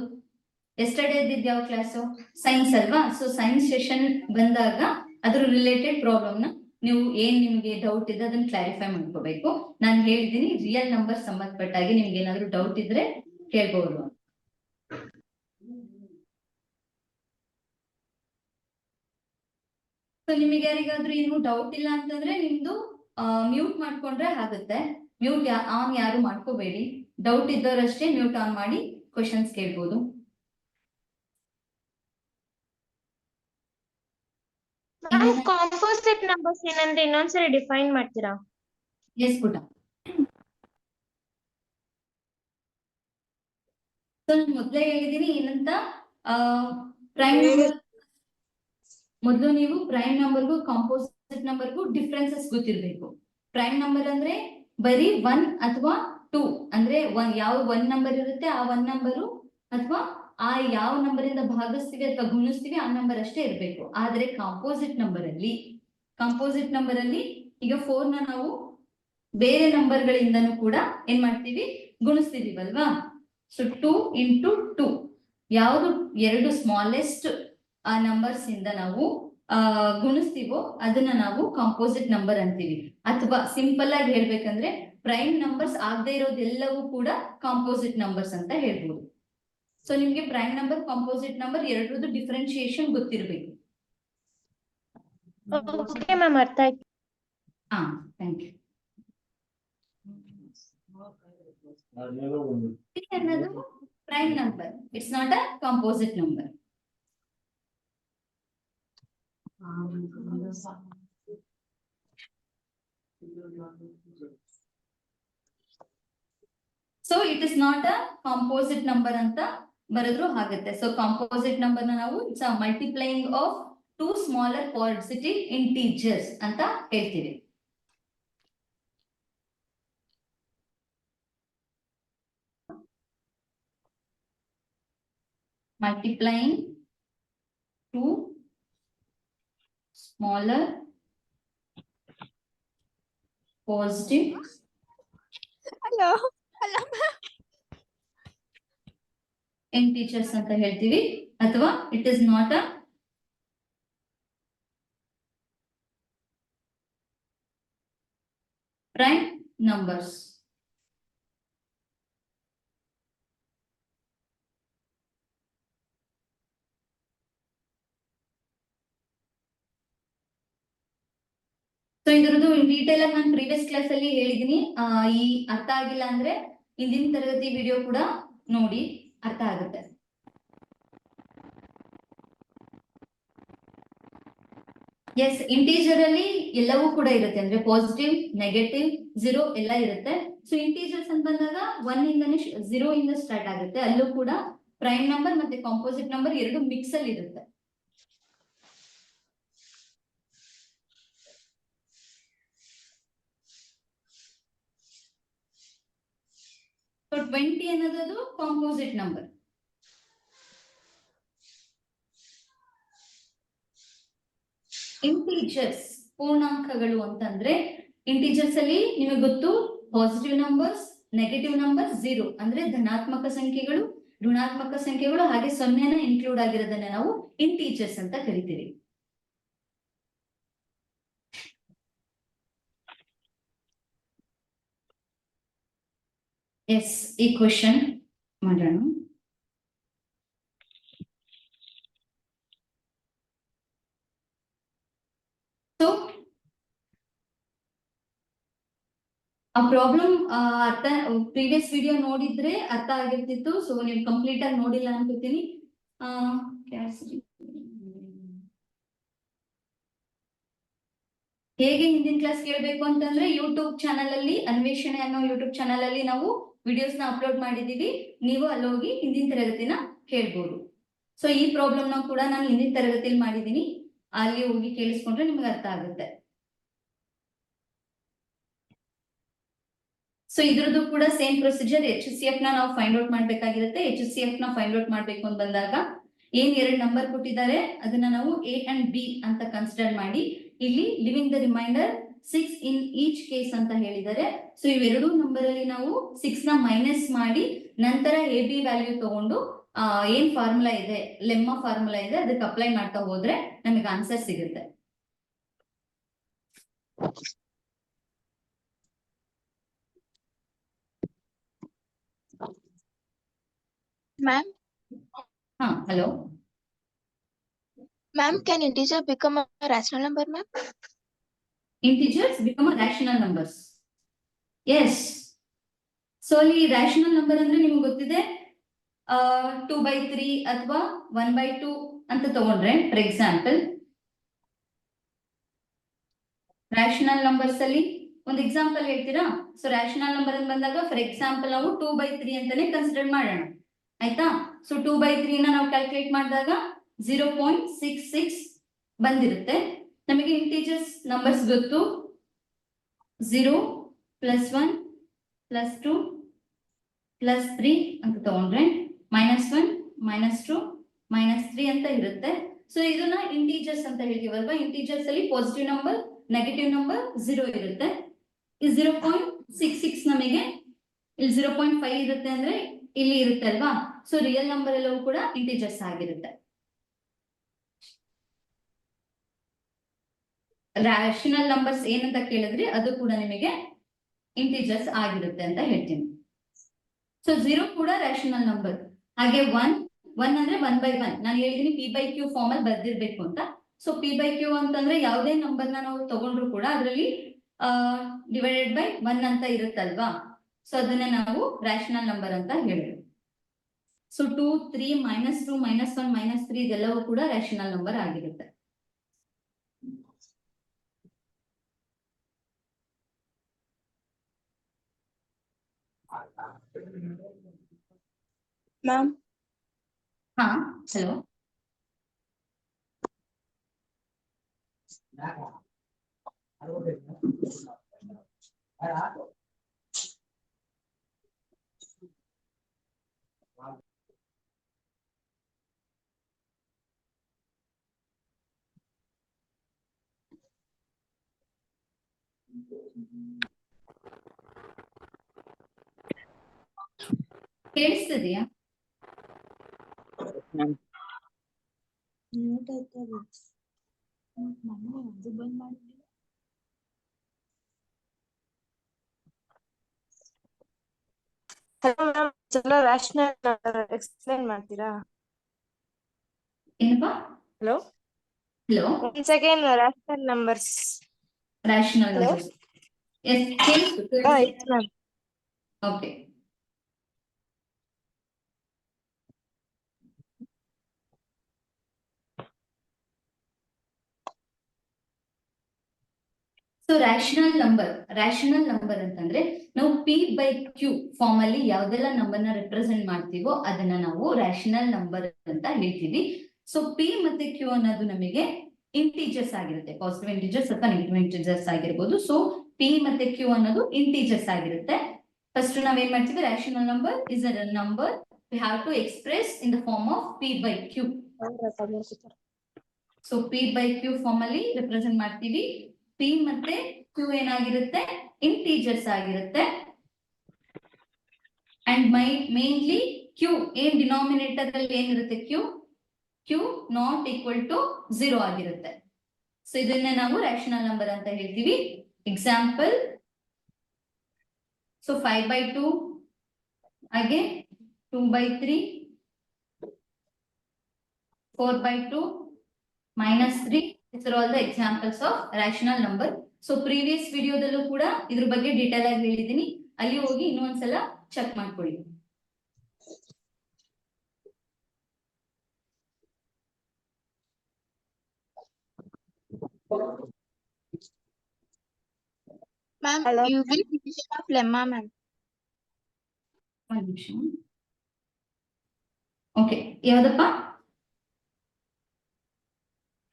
ಎಸ್ಟರ್ಡೇ ಇದ್ದಿದ್ದು ಯಾವ ಕ್ಲಾಸು? ಸೈನ್ಸ್ ಅಲ್ವಾ? ಸೊ ಸೈನ್ಸ್ ಸೆಷನ್ ಬಂದಾಗ ಅದ್ರ ರಿಲೇಟೆಡ್ ಪ್ರಾಬ್ಲಮ್ ನ ನೀವು ನಿಮ್ಗೆ ಡೌಟ್ ಇದೆ ಅದನ್ನ ಕ್ಲಾರಿಫೈ ಮಾಡ್ಕೋಬೇಕು. ನಾನು ಹೇಳಿದ್ದೀನಿ ರಿಯಲ್ ನಂಬರ್ ಸಂಬಂಧಪಟ್ಟಾಗಿ ನಿಮ್ಗೆ ಏನಾದ್ರು ಡೌಟ್ ಇದ್ರೆ ಕೇಳ್ಬಹುದು. ಸೊ ನಿಮಗೆ ಯಾರಿಗಾದ್ರೂ ಏನು ಡೌಟ್ ಇಲ್ಲ ಅಂತಂದ್ರೆ ನಿಮ್ದು ಮ್ಯೂಟ್ ಮಾಡ್ಕೊಂಡ್ರೆ ಆಗುತ್ತೆ. ಮ್ಯೂಟ್ ಆನ್ ಯಾರು ಮಾಡ್ಕೋಬೇಡಿ. ಡೌಟ್ ಇದ್ದವರಷ್ಟೇ ಮ್ಯೂಟ್ ಆನ್ ಮಾಡಿ ಕ್ವಶನ್ಸ್ ಕೇಳ್ಬೋದು. ಕಾಂಪೋಸಿಟ್ ನಂಬರ್ಸ್ ಏನಂದ್ರೆ ಇನ್ನೊಂದ್ಸರಿ ಡಿಫೈನ್ ಮಾಡ್ತೀರಾ? ಎಸ್ ಪುಟ. ಸೊ ನಾನು ಮೊದಲೇ ಹೇಳಿದೀನಿ ಏನಂತ, ಪ್ರೈಮ್ ನಂಬರ್ ಮೊದಲು ನೀವು ಪ್ರೈಮ್ ನಂಬರ್ಗೂ ಕಾಂಪೋಸಿಟ್ ನಂಬರ್ಗೂ ಡಿಫ್ರೆನ್ಸಸ್ ಗೊತ್ತಿರಬೇಕು. ಪ್ರೈಮ್ ನಂಬರ್ ಅಂದ್ರೆ ಬರೀ 1 ಅಥವಾ 2 ಅಂದ್ರೆ ಯಾವ 1 ನಂಬರ್ ಇರುತ್ತೆ ಆ 1 ನಂಬರು ಅಥವಾ ಆ ಯಾವ ನಂಬರ್ ಇಂದ ಭಾಗಿಸ್ತೀವಿ ಅಥವಾ ಗುಣಿಸ್ತೀವಿ ಆ ನಂಬರ್ ಅಷ್ಟೇ ಇರಬೇಕು. ಆದ್ರೆ ಕಾಂಪೋಸಿಟ್ ನಂಬರ್ ಅಲ್ಲಿ ಈಗ 4 ನ ನಾವು ಬೇರೆ ನಂಬರ್ ಗಳಿಂದನೂ ಕೂಡ ಏನ್ ಮಾಡ್ತೀವಿ? ಗುಣಿಸ್ತಿದೀವಲ್ವಾ? ಸೊ 2 into 2 ಯಾವುದು ಎರಡು ಸ್ಮಾಲೆಸ್ಟ್ ಆ ನಂಬರ್ಸ್ ಇಂದ ನಾವು ಗುಣಿಸ್ತೀವೋ ಅದನ್ನ ನಾವು ಕಾಂಪೋಸಿಟ್ ನಂಬರ್ ಅಂತೀವಿ. ಅಥವಾ ಸಿಂಪಲ್ ಆಗಿ ಹೇಳ್ಬೇಕಂದ್ರೆ ಪ್ರೈಮ್ ನಂಬರ್ಸ್ ಆಗದೆ ಇರೋದೆಲ್ಲವೂ ಕೂಡ ಕಾಂಪೋಸಿಟ್ ನಂಬರ್ಸ್ ಅಂತ ಹೇಳ್ಬೋದು. ಸೊ ನಿಮ್ಗೆ ಪ್ರೈಮ್ ನಂಬರ್ ಕಾಂಪೋಸಿಟ್ ನಂಬರ್ ಎರಡರದ್ದು ಡಿಫ್ರೆನ್ಶಿಯೇಷನ್ ಗೊತ್ತಿರಬೇಕು. ಓಕೆ ಮ್ಯಾಮ್, ಅರ್ಥ ಆಯ್ತು. Thank you. ಅನ್ನೋದು prime number, it's not a composite number. So it is not a composite number ಅಂತ ಬರೆದ್ರು ಆಗುತ್ತೆ. ಸೊ ಕಾಂಪೋಸಿಟ್ ನಂಬರ್ ನಾವು it's a multiplying of 2 smaller positive integers ಅಂತ ಹೇಳ್ತೀವಿ. multiplying 2 smaller positive integers ಅಂತ ಹೇಳ್ತೀವಿ. ಅಥವಾ it is not a prime numbers. So ಇದರದ್ದು ಡೀಟೇಲ್ ಆಗಿ ನಾನು ಪ್ರೀವಿಯಸ್ ಕ್ಲಾಸ್ ಅಲ್ಲಿ ಹೇಳಿದೀನಿ. ಈ ಅರ್ಥ ಆಗಿಲ್ಲ ಅಂದ್ರೆ ಇಂದಿನ ತರಗತಿ ವಿಡಿಯೋ ಕೂಡ ನೋಡಿ ಅರ್ಥ ಆಗುತ್ತೆ. ಎಸ್, ಇಂಟೀಜರ್ ಅಲ್ಲಿ ಎಲ್ಲವೂ ಕೂಡ ಇರುತ್ತೆ, ಅಂದ್ರೆ ಪಾಸಿಟಿವ್, ನೆಗೆಟಿವ್, 0 ಎಲ್ಲ ಇರುತ್ತೆ. ಸೊ ಇಂಟೀಜರ್ಸ್ ಅಂತ ಬಂದಾಗ 1 ಇಂದ 0 ಇಂದ ಸ್ಟಾರ್ಟ್ ಆಗುತ್ತೆ. ಅಲ್ಲೂ ಕೂಡ ಪ್ರೈಮ್ ನಂಬರ್ ಮತ್ತೆ ಕಾಂಪೋಸಿಟ್ ನಂಬರ್ ಎರಡು ಮಿಕ್ಸ್ ಅಲ್ಲಿ ಇರುತ್ತೆ. ಸೊ 20 ಅನ್ನೋದು ಕಾಂಪೋಸಿಟ್ ನಂಬರ್. ಇಂಟೀಜರ್ಸ್ ಪೂರ್ಣಾಂಕಗಳು ಅಂತಂದ್ರೆ ಇಂಟೀಜರ್ಸ್ ಅಲ್ಲಿ ನಿಮಗೆ ಗೊತ್ತು ಪಾಸಿಟಿವ್ ನಂಬರ್ಸ್, ನೆಗೆಟಿವ್ ನಂಬರ್, 0 ಅಂದ್ರೆ ಧನಾತ್ಮಕ ಸಂಖ್ಯೆಗಳು, ಋಣಾತ್ಮಕ ಸಂಖ್ಯೆಗಳು ಹಾಗೆ 0ನ ಇನ್ಕ್ಲೂಡ್ ಆಗಿರೋದನ್ನ ನಾವು ಇಂಟೀಜರ್ಸ್ ಅಂತ ಕರಿತೀವಿ. ಎಸ್, ಈ ಕ್ವೆಶ್ಚನ್ ಮಾಡೋಣ. ಸೊ ಆ ಪ್ರಾಬ್ಲಮ್ ಅರ್ಥ ಪ್ರೀವಿಯಸ್ ವಿಡಿಯೋ ನೋಡಿದ್ರೆ ಅರ್ಥ ಆಗಿರ್ತಿತ್ತು. ಸೊ ನೀವು ಕಂಪ್ಲೀಟ್ ಆಗಿ ನೋಡಿಲ್ಲ ಅನ್ಕೋತೀನಿ. ಹೇಗೆ ಹಿಂದಿನ ಕ್ಲಾಸ್ ಕೇಳಬೇಕು ಅಂತಂದ್ರೆ ಯೂಟ್ಯೂಬ್ ಚಾನಲ್ ಅಲ್ಲಿ ಅನ್ವೇಷಣೆ ಅನ್ನೋ ಯೂಟ್ಯೂಬ್ ಚಾನಲ್ ಅಲ್ಲಿ ನಾವು ವಿಡಿಯೋಸ್ ನ ಅಪ್ಲೋಡ್ ಮಾಡಿದೀವಿ. ನೀವು ಅಲ್ಲೋಗಿ ಹಿಂದಿನ ತರಗತಿನ ಕೇಳ್ಬೋದು. ಸೊ ಈ ಪ್ರಾಬ್ಲಮ್ ನ ಕೂಡ ನಾನು ಹಿಂದಿನ ತರಗತಿಯಲ್ಲಿ ಮಾಡಿದೀನಿ, ಅಲ್ಲಿ ಹೋಗಿ ಕೇಳಿಸ್ಕೊಂಡ್ರೆ ನಿಮ್ಗೆ ಅರ್ಥ ಆಗುತ್ತೆ. ಸೊ ಇದ್ರದ್ದು ಕೂಡ ಸೇಮ್ ಪ್ರೊಸೀಜರ್. HCF ನ ನಾವು ಫೈಂಡ್ ಔಟ್ ಮಾಡ್ಬೇಕಾಗಿರುತ್ತೆ. HCF ನ ಫೈಂಡ್ ಔಟ್ ಮಾಡ್ಬೇಕು ಅಂತ ಬಂದಾಗ ಏನ್ 2 ನಂಬರ್ ಕೊಟ್ಟಿದ್ದಾರೆ ಅದನ್ನ ನಾವು A and B ಅಂತ ಕನ್ಸಿಡರ್ ಮಾಡಿ, ಇಲ್ಲಿ living the reminder 6 in each case ಅಂತ ಹೇಳಿದ್ದಾರೆ. ಸೊ ಇವೆರಡು ನಂಬರ್ ಅಲ್ಲಿ ನಾವು 6 ನ ಮೈನಸ್ ಮಾಡಿ ನಂತರ AB ವ್ಯಾಲ್ಯೂ ತಗೊಂಡು ಏನ್ ಫಾರ್ಮುಲಾ ಇದೆ, ಲೆಮ್ಮ ಫಾರ್ಮುಲಾ ಇದೆ, ಅದಕ್ಕೆ ಅಪ್ಲೈ ಮಾಡ್ತಾ ಹೋದ್ರೆ ನಮಗೆ ಆನ್ಸರ್ ಸಿಗುತ್ತೆ. Ma'am, Hello. ma'am, can integer become a rational number, ma'am? Integers become a rational numbers. Yes. So ಅಲ್ಲಿ rational number ಅಂದ್ರೆ ನಿಮಗೆ ಗೊತ್ತಿದೆ 2/3 ಅಥವಾ 1/2 ಅಂತ ತಗೊಂಡ್ರೆ, ಫಾರ್ ಎಕ್ಸಾಂಪಲ್ rational numbers ಅಲ್ಲಿ ಒಂದು ಎಕ್ಸಾಂಪಲ್ ಹೇಳ್ತೀರಾ? ಸೊ rational number ಅಂತ ಬಂದಾಗ ಫಾರ್ ಎಕ್ಸಾಂಪಲ್ ನಾವು 2/3 ಅಂತಾನೆ ಕನ್ಸಿಡರ್ ಮಾಡೋಣ, ಆಯ್ತಾ? ಸೊ 2/3 ನ ನಾವು ಕ್ಯಾಲ್ಕುಲೇಟ್ ಮಾಡಿದಾಗ 0.66 ಬಂದಿರುತ್ತೆ. ನಮಗೆ ಇಂಟೀಜರ್ಸ್ ನಂಬರ್ಸ್ ಗೊತ್ತು, 0 +1 +2 +3 ಅಂತ ತಗೊಂಡ್ರೆ -1 -2 -3 ಅಂತ ಇರುತ್ತೆ. ಸೊ ಇದನ್ನ ಇಂಟೀಜರ್ಸ್ ಅಂತ ಹೇಳ್ತೀವಲ್ವಾ. ಇಂಟೀಜರ್ಸ್ ಅಲ್ಲಿ ಪಾಸಿಟಿವ್ ನಂಬರ್, ನೆಗೆಟಿವ್ ನಂಬರ್, 0 ಇರುತ್ತೆ. ಈ 0.66 ನಮಗೆ ಇಲ್ಲಿ 0.5 ಇರುತ್ತೆ ಅಂದ್ರೆ ಇಲ್ಲಿ ಇರುತ್ತೆ ಅಲ್ವಾ. ಸೊ ರಿಯಲ್ ನಂಬರ್ ಎಲ್ಲವೂ ಕೂಡ ಇಂಟೀಜರ್ಸ್ ಆಗಿರುತ್ತೆ. ರ್ಯಾಷನಲ್ ನಂಬರ್ಸ್ ಏನಂತ ಕೇಳಿದ್ರೆ ಅದು ಕೂಡ ನಿಮಗೆ ಇಂಟೀಜರ್ಸ್ ಆಗಿರುತ್ತೆ ಅಂತ ಹೇಳ್ತೀನಿ. ಸೊ 0 ಕೂಡ ರ್ಯಾಷನಲ್ ನಂಬರ್. ಹಾಗೆ 1 ಅಂದ್ರೆ 1/1 ನಾನು ಹೇಳಿದೀನಿ P/Q ಫಾರ್ಮ್ ಅಲ್ಲಿ ಬರ್ದಿರ್ಬೇಕು ಅಂತ. ಸೊ P/Q ಅಂತಂದ್ರೆ ಯಾವುದೇ ನಂಬರ್ ನಾವು ತಗೊಂಡ್ರು ಕೂಡ ಅದರಲ್ಲಿ ಡಿವೈಡೆಡ್ ಬೈ 1 ಅಂತ ಇರುತ್ತಲ್ವಾ. ಸೊ ಅದನ್ನ ನಾವು ರ್ಯಾಷನಲ್ ನಂಬರ್ ಅಂತ ಹೇಳಿದ್ವಿ. ಸೊ 2, 3, -2, -1, -3 ಇದೆಲ್ಲವೂ ಕೂಡ ರ್ಯಾಷನಲ್ ನಂಬರ್ ಆಗಿರುತ್ತೆ. Ma'am, hello. ಕೇಳಿಸ್ತಿದೆಯಾ? ಹಲೋ ಮ್ಯಾಮ್, ಚಲೋ ರಾಷನಲ್ ಎಕ್ಸ್ಪ್ಲೇನ್ ಮಾಡ್ತೀರಾ? ಏನಪ್ಪಾ? Hello hello. Once again rational numbers. Rational Hello? Numbers. Yes, ಕೇಳಿಸ್ತು. Yes ma'am. Okay. So rational number ಅಂತಂದ್ರೆ ನಾವು ಪಿ ಬೈ ಕ್ಯೂ ಫಾರ್ಮ್ ಅಲ್ಲಿ ಯಾವ್ದೆಲ್ಲ ನಂಬರ್ನ ರೆಪ್ರೆಸೆಂಟ್ ಮಾಡ್ತೀವೋ ಅದನ್ನ ನಾವು ರ್ಯಾಷನಲ್ ನಂಬರ್ ಅಂತ ಹೇಳ್ತೀವಿ. ಸೊ ಪಿ ಮತ್ತೆ ಕ್ಯೂ ಅನ್ನೋದು ನಮಗೆ ಇಂಟೀಜರ್ಸ್ ಆಗಿರುತ್ತೆ, ಪಾಸಿಟಿವ್ ಇಂಟೀಜರ್ಸ್ ಅಥವಾ ನೆಗೆಟಿವ್ ಇಂಟೀಜರ್ಸ್ ಆಗಿರ್ಬೋದು. ಸೊ ಪಿ ಮತ್ತೆ ಕ್ಯೂ ಅನ್ನೋದು ಇಂಟೀಜರ್ಸ್ ಆಗಿರುತ್ತೆ. ಫಸ್ಟ್ ನಾವೇನ್ ಮಾಡ್ತೀವಿ, rational number is a number we have to express in the form of P by Q. So P by Q form ಅಲ್ಲಿ represent ಮಾಡ್ತೀವಿ. P ಮತ್ತೆ ಕ್ಯೂ ಏನಾಗಿರುತ್ತೆ, ಇಂಟೀಜರ್ಸ್ ಆಗಿರುತ್ತೆ. ಅಂಡ್ ಮೇನ್ಲಿ ಕ್ಯೂ ಏನ್ ಡಿನಾಮಿನೇಟರ್ ಅಲ್ಲಿ ಏನಿರುತ್ತೆ, ಕ್ಯೂ ನಾಟ್ ಈಕ್ವಲ್ ಟು 0 ಆಗಿರುತ್ತೆ. So ಇದನ್ನೇ ನಾವು ರ್ಯಾಷನಲ್ ನಂಬರ್ ಅಂತ ಹೇಳ್ತೀವಿ. ಎಕ್ಸಾಂಪಲ್, ಸೊ 5/2 ಹಾಗೆ 2/3, 4/2, -3. These are all the examples of rational number. So previous ವಿಡಿಯೋದಲ್ಲೂ ಕೂಡ ಇದ್ರ ಬಗ್ಗೆ ಡೀಟೇಲ್ ಆಗಿ ಹೇಳಿದ್ದೀನಿ, ಅಲ್ಲಿ ಹೋಗಿ ಇನ್ನೊಂದ್ಸಲ ಚೆಕ್ ಮಾಡ್ಕೊಳ್ಳಿ. Ma'am, Hello. Euclid division of lemma, ma'am. ಒಂದ್ ನಿಮಿಷ. ಓಕೆ, ಯಾವ್ದಪ್ಪ?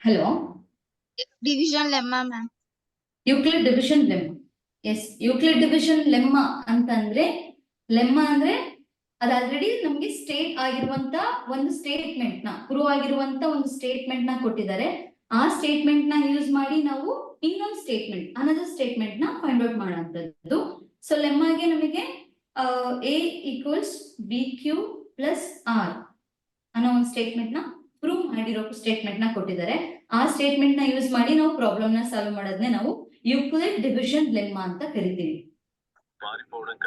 Hello, Division lemma, ma'am. Euclid division lemma. Yes, Euclid division lemma ಅಂತಂದ್ರೆ, ಲೆಮ್ಮ ಅಂದ್ರೆ ಅದು ಆಲ್ರೆಡಿ ನಮ್ಗೆ ಸ್ಟೇಟ್ ಆಗಿರುವಂತ ಒಂದು ಸ್ಟೇಟ್ಮೆಂಟ್ ನ, ಪ್ರೂವ್ ಆಗಿರುವಂತ ಒಂದು ಸ್ಟೇಟ್ಮೆಂಟ್ ನ ಕೊಟ್ಟಿದ್ದಾರೆ. ಆ ಸ್ಟೇಟ್ಮೆಂಟ್ ನ ಯೂಸ್ ಮಾಡಿ ನಾವು ಇನ್ನೊಂದು ಸ್ಟೇಟ್ಮೆಂಟ್, ಅನದರ್ ಸ್ಟೇಟ್ಮೆಂಟ್ ನ ಫೈಂಡ್ ಔಟ್ ಮಾಡುವಂತದ್ದು. ಸೊ ಲೆಮ್ಮಾಗೆ ನಮಗೆ A equals B Q plus R ಅನ್ನೋ ಒಂದು ಸ್ಟೇಟ್ಮೆಂಟ್ ನ ಪ್ರೂವ್ ಮಾಡಿರೋ ಸ್ಟೇಟ್ಮೆಂಟ್ ನ ಕೊಟ್ಟಿದ್ದಾರೆ. ಆ ಸ್ಟೇಟ್ಮೆಂಟ್ ನ ಯೂಸ್ ಮಾಡಿ ನಾವು ಪ್ರಾಬ್ಲಮ್ ನ ಸಾಲ್ವ್ ಮಾಡೋದನ್ನೇ ನಾವು ಯೂಕ್ಲಿಡ್ ಡಿವಿಷನ್ ಲೆಮ್ಮ ಅಂತ ಕರಿತೀವಿ.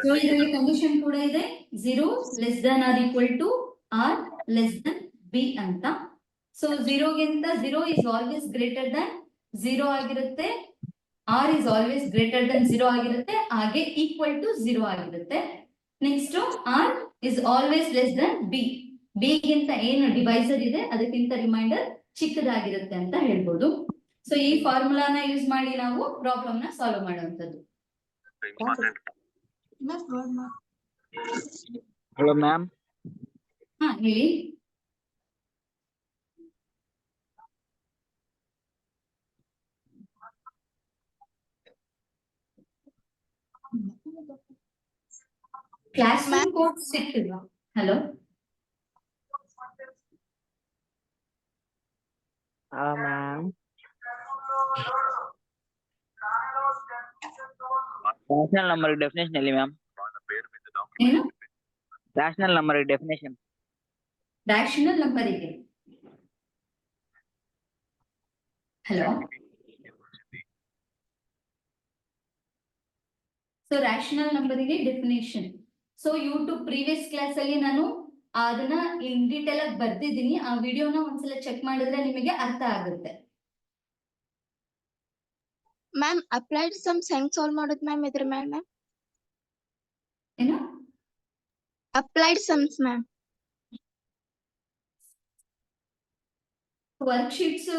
ಸೊ ಇದರಲ್ಲಿ ಕಂಡೀಷನ್ ಕೂಡ ಇದೆ, 0 less than r equal to r less than b ಅಂತ. So 0 is always greater than 0 ಆಗಿರುತ್ತೆ, r is always greater than 0 ಆಗಿರುತ್ತೆ, ಹಾಗೆ ಈಕ್ವಲ್ ಟು 0 ಆಗಿರುತ್ತೆ. Next r is always less than b, b ಗಿಂತ ಏನು ಡಿವೈಸರ್ ಇದೆ ಅದಕ್ಕಿಂತ ರಿಮೈಂಡರ್ ಚಿಕ್ಕದಾಗಿರುತ್ತೆ ಅಂತ ಹೇಳ್ಬೋದು. ಸೊ ಈ ಫಾರ್ಮುಲಾನ ಯೂಸ್ ಮಾಡಿ ನಾವು ಪ್ರಾಬ್ಲಮ್ ನ ಸಾಲ್ವ್ ಮಾಡುವಂತದ್ದು. Hello, ma'am. ಹಾ ಹೇಳಿ. ಕ್ಲಾಸ್ ರೂಮ್ ಕೋಡ್ ಸಿಕ್ಕಿಲ್ವಾ? Hello, Hello, ma'am. Rational number definition ಎಲ್ಲಿ ಮ್ಯಾಮ್? ಏನು Rational number definition. ರ್ಯಾಷನಲ್ ನಂಬರಿಗೆ? ಹಲೋ, ಸೊ ರ್ಯಾಷನಲ್ ನಂಬರಿಗೆ definition. So YouTube previous class ಅಲ್ಲಿ ನಾನು ಅದನ್ನ ಇನ್ ಡೀಟೇಲ್ ಆಗಿ ಬರ್ದಿದ್ದೀನಿ, ಆ ವಿಡಿಯೋನ ಒಂದ್ಸಲ ಚೆಕ್ ಮಾಡಿದ್ರೆ ನಿಮಗೆ ಅರ್ಥ ಆಗುತ್ತೆ. Ma'am, applied sums ಹೆಂಗ್ ಸಾಲ್ವ್ ಮಾಡೋದು ಮ್ಯಾಮ್ ಇದ್ರ ಮೇಲೆ ಮ್ಯಾಮ್? ಏನು Applied sums ma'am. Work sheets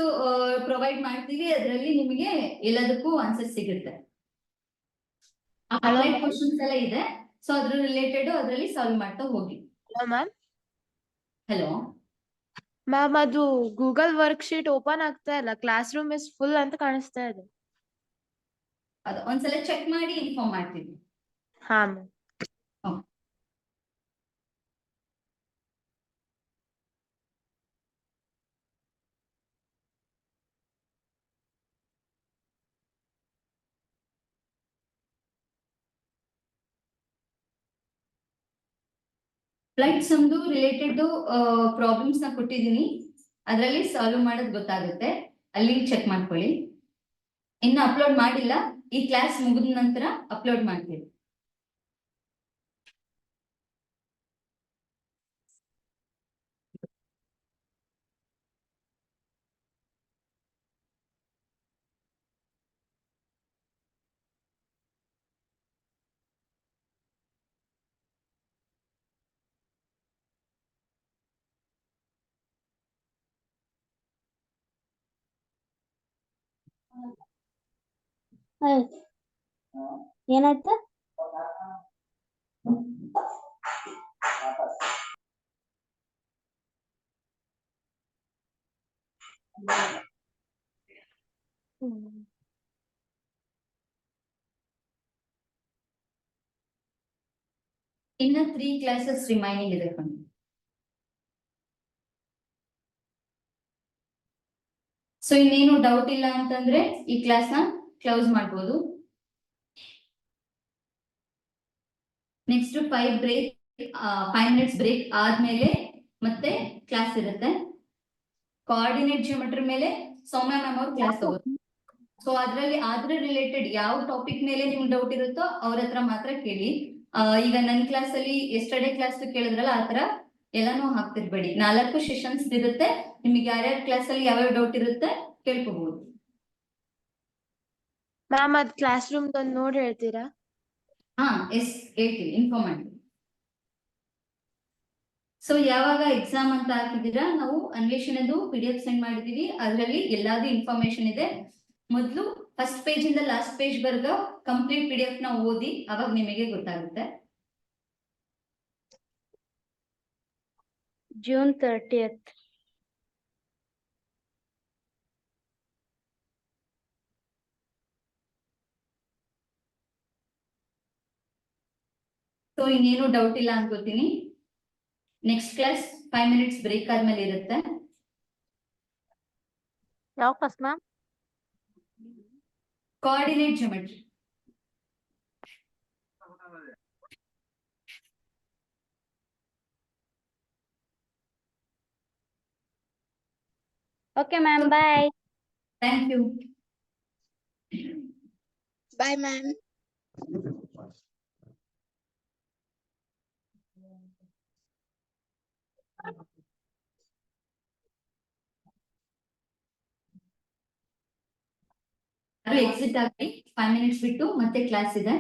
provide ಮಾಡ್ತೀವಿ, ಅದರಲ್ಲಿ ನಿಮಗೆ ಎಲ್ಲದಕ್ಕೂ ಆನ್ಸರ್ ಸಿಗುತ್ತೆ. ಅಪ್ಲೈಡ್ ಕ್ವಶನ್ಸ್ ಎಲ್ಲ ಇದೆ, ಸೊ ಅದ್ರ ರಿಲೇಟೆಡ್ ಅದರಲ್ಲಿ ಸಾಲ್ವ್ ಮಾಡ್ತಾ ಹೋಗಿ. Hello ma'am. ಹಲೋ ಮ್ಯಾಮ್, ಅದು ಗೂಗಲ್ ವರ್ಕ್ ಶೀಟ್ ಓಪನ್ ಆಗ್ತಾ ಇಲ್ಲ, ಕ್ಲಾಸ್ ರೂಮ್ ಇಸ್ ಫುಲ್ ಅಂತ ಕಾಣಿಸ್ತಾ ಇದೆ. ಅದು ಒಂದ್ಸಲ ಚೆಕ್ ಮಾಡಿ ಇನ್ಫಾರ್ಮ್ ಮಾಡ್ತೀವಿ. ಹಾ ಮ್ಯಾಮ್. ಫ್ಲೈಟ್ ಸಮ್ದು ರಿಲೇಟೆಡ್ ಪ್ರಾಬ್ಲಮ್ಸ್ ನ ಕೊಟ್ಟಿದ್ದೀನಿ, ಅದರಲ್ಲಿ ಸಾಲ್ವ್ ಮಾಡೋದು ಗೊತ್ತಾಗುತ್ತೆ, ಅಲ್ಲಿ ಚೆಕ್ ಮಾಡ್ಕೊಳ್ಳಿ. ಇನ್ನು ಅಪ್ಲೋಡ್ ಮಾಡಿಲ್ಲ, ಈ ಕ್ಲಾಸ್ ಮುಗಿದ ನಂತರ ಅಪ್ಲೋಡ್ ಮಾಡ್ತೀವಿ. ಏನಾಯ್ತು? ಇನ್ನ 3 ಕ್ಲಾಸಸ್ ರಿಮೈನಿಂಗ್ ಇದೆ ಕಣೆ. ಸೊ ಇನ್ನೇನು ಡೌಟ್ ಇಲ್ಲ ಅಂತಂದ್ರೆ ಈ ಕ್ಲಾಸ್ ನ ಕ್ಲೋಸ್ ಮಾಡ್ಬೋದು. ನೆಕ್ಸ್ಟ್ 5 ಮಿನಿಟ್ಸ್ ಬ್ರೇಕ್ ಆದ್ಮೇಲೆ ಮತ್ತೆ ಕ್ಲಾಸ್ ಇರುತ್ತೆ. ಕೋಆರ್ಡಿನೇಟ್ ಜಿಯೋಮೆಟ್ರಿ ಮೇಲೆ ಸೌಮ್ಯ ಮ್ಯಾಮ್ ಅವ್ರು ಕ್ಲಾಸ್ ತಗೋತಾರೆ. ಸೊ ಅದ್ರ ರಿಲೇಟೆಡ್ ಯಾವ ಟಾಪಿಕ್ ಮೇಲೆ ನಿಮ್ಗೆ ಡೌಟ್ ಇರುತ್ತೋ ಅವ್ರ ಹತ್ರ ಮಾತ್ರ ಕೇಳಿ. ಈಗ ನನ್ನ ಕ್ಲಾಸ್ ಅಲ್ಲಿ ಎಸ್ಟರ್ಡೇ ಕ್ಲಾಸ್ ಕೇಳಿದ್ರಲ್ಲ ಆತರ ಎಲ್ಲಾನು ಹಾಕ್ತಿರ್ಬೇಡಿ. 4 ಸೆಷನ್ಸ್ ಇರುತ್ತೆ. ನಿಮಗೆ ಯಾರ್ಯಾರ ಕ್ಲಾಸ್ ಅಲ್ಲಿ ಯಾವ್ಯಾವ ಡೌಟ್ ಇರುತ್ತೆ ಕೇಳ್ಕೋಬಹುದು. ಮ್ಯಾಮ್ ಅದ್ ಕ್ಲಾಸ್ ರೂಮ್ ಒಂದ್ ನೋಡ್ ಹೇಳ್ತೀರಾ? ಹಾ ಎಸ್ ಹೇಳ್ತೀನಿ, ಇನ್ಫಾರ್ಮ್ ಮಾಡಿ. ಸೊ ಯಾವಾಗ ಎಕ್ಸಾಮ್ ಅಂತ ಹಾಕಿದೀರಾ, ನಾವು ಅನ್ವೇಷಣೆದು PDF ಸೆಂಡ್ ಮಾಡಿದೀವಿ. ಅದರಲ್ಲಿ ಎಲ್ಲಾದು ಇನ್ಫಾರ್ಮೇಶನ್ ಇದೆ. ಮೊದಲು ಫಸ್ಟ್ ಪೇಜ್ ಇಂದ ಲಾಸ್ಟ್ ಪೇಜ್ ವರ್ಗ ಕಂಪ್ಲೀಟ್ PDF ನ ಓದಿ, ಅವಾಗ ನಿಮಗೆ ಗೊತ್ತಾಗುತ್ತೆ. June 30th. ಸೊ ಇನ್ನೇನು ಡೌಟ್ ಇಲ್ಲ ಅನ್ಕೋತೀನಿ. ನೆಕ್ಸ್ಟ್ ಕ್ಲಾಸ್ 5 ಮಿನಿಟ್ಸ್ ಬ್ರೇಕ್ ಆದ್ಮೇಲೆ ಇರುತ್ತೆ. ಯಾವ class ma'am? Coordinate geometry. Okay ma'am, bye. Thank you. Bye ma'am. Exit ಆಗಿ 5 ಮಿನಿಟ್ಸ್ ಬಿಟ್ಟು ಮತ್ತೆ ಕ್ಲಾಸ್ ಇದೆ.